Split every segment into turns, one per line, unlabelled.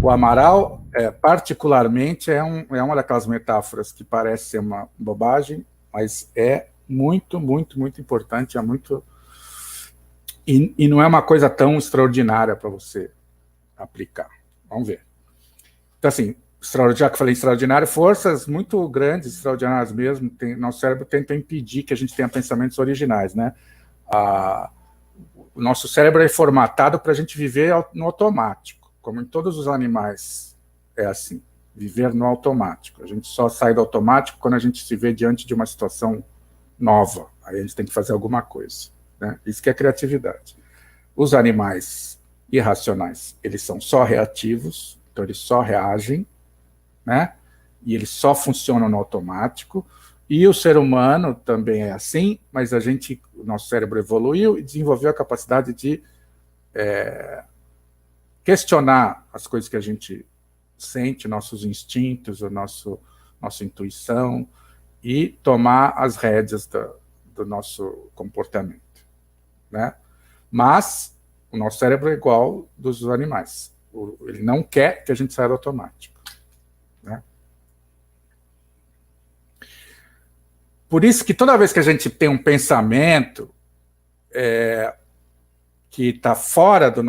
O Amaral, particularmente, é uma daquelas metáforas que parece ser uma bobagem, mas é muito, muito, muito importante, e não é uma coisa tão extraordinária para você aplicar. Vamos ver. Então, assim, já que falei extraordinário, forças muito grandes, extraordinárias mesmo, nosso cérebro tenta impedir que a gente tenha pensamentos originais, né? O nosso cérebro é formatado para a gente viver no automático, como em todos os animais é assim, viver no automático. A gente só sai do automático quando a gente se vê diante de uma situação nova, aí a gente tem que fazer alguma coisa, né? Isso que é criatividade. Os animais irracionais, eles são só reativos, então eles só reagem, né? E eles só funcionam no automático. E o ser humano também é assim, mas o nosso cérebro evoluiu e desenvolveu a capacidade de questionar as coisas que a gente sente, nossos instintos, nossa intuição, e tomar as rédeas do nosso comportamento, né? Mas o nosso cérebro é igual dos animais. Ele não quer que a gente saia do automático, né? Por isso que toda vez que a gente tem um pensamento que está fora do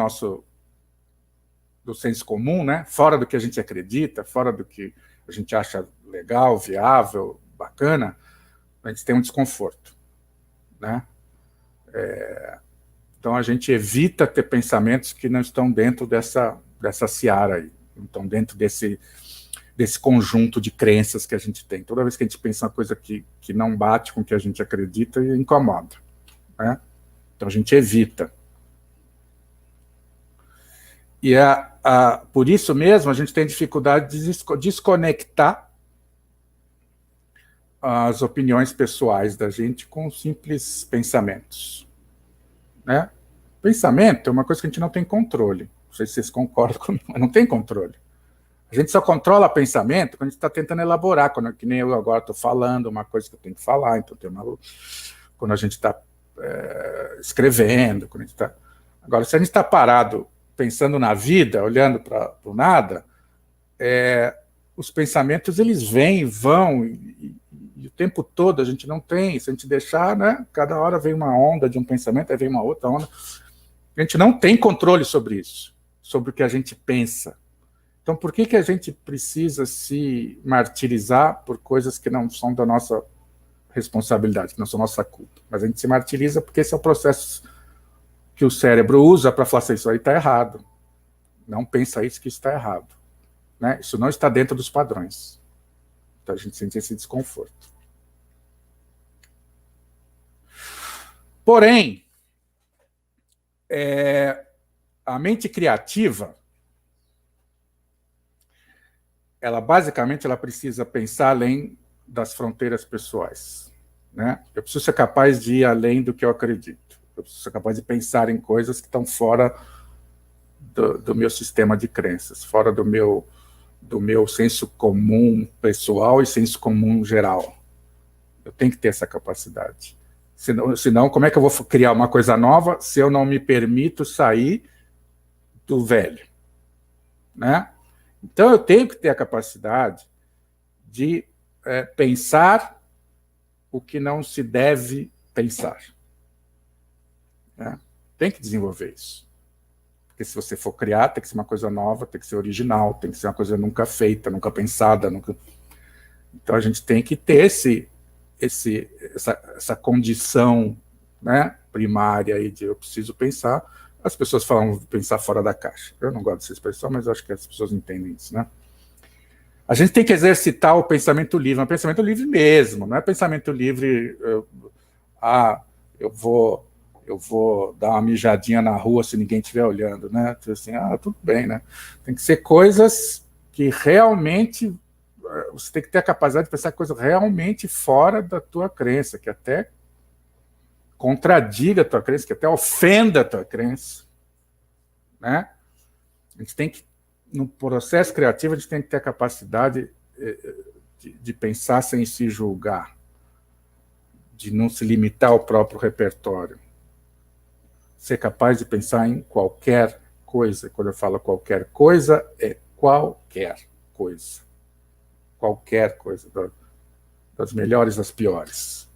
senso comum, né? Fora do que a gente acredita, fora do que a gente acha legal, viável, bacana, a gente tem um desconforto, né? Então a gente evita ter pensamentos que não estão dentro dessa seara aí, não estão dentro desse conjunto de crenças que a gente tem. Toda vez que a gente pensa uma coisa que não bate com o que a gente acredita, incomoda, né? Então a gente evita. E por isso mesmo a gente tem dificuldade de desconectar as opiniões pessoais da gente com simples pensamentos, né? Pensamento é uma coisa que a gente não tem controle. Não sei se vocês concordam comigo, mas não tem controle. A gente só controla pensamento quando a gente está tentando elaborar, que nem eu agora estou falando uma coisa que eu tenho que falar, então quando a gente está escrevendo, quando a gente está... Agora, se a gente está parado pensando na vida, olhando para o nada, os pensamentos eles vêm e vão, e o tempo todo a gente não tem, se a gente deixar, né, cada hora vem uma onda de um pensamento, aí vem uma outra onda. A gente não tem controle sobre isso, sobre o que a gente pensa. Então, por que a gente precisa se martirizar por coisas que não são da nossa responsabilidade, que não são nossa culpa? Mas a gente se martiriza porque esse é o processo que o cérebro usa para falar assim, isso aí está errado. Não pensa isso, que isso está errado, né? Isso não está dentro dos padrões. Então a gente sente esse desconforto. Porém, a mente criativa, ela basicamente precisa pensar além das fronteiras pessoais, né? Eu preciso ser capaz de ir além do que eu acredito. Eu preciso ser capaz de pensar em coisas que estão fora do meu sistema de crenças, fora do meu senso comum pessoal e senso comum geral. Eu tenho que ter essa capacidade. Senão, como é que eu vou criar uma coisa nova se eu não me permito sair do velho, né? Então, eu tenho que ter a capacidade de pensar o que não se deve pensar, né? Tem que desenvolver isso. Porque se você for criar, tem que ser uma coisa nova, tem que ser original, tem que ser uma coisa nunca feita, nunca pensada. Então, a gente tem que ter essa condição, né, primária aí de eu preciso pensar. As pessoas falam pensar fora da caixa. Eu não gosto dessa expressão, mas eu acho que as pessoas entendem isso, né? A gente tem que exercitar o pensamento livre, mas pensamento livre mesmo, não é pensamento livre, eu vou dar uma mijadinha na rua se ninguém estiver olhando, né? Assim, tudo bem, né? Tem que ser coisas que realmente você tem que ter a capacidade de pensar coisas realmente fora da tua crença, que até contradiga a tua crença, que até ofenda a tua crença, né? A gente tem que, no processo criativo, a gente tem que ter a capacidade de pensar sem se julgar, de não se limitar ao próprio repertório. Ser capaz de pensar em qualquer coisa. Quando eu falo qualquer coisa, é qualquer coisa, das melhores às piores.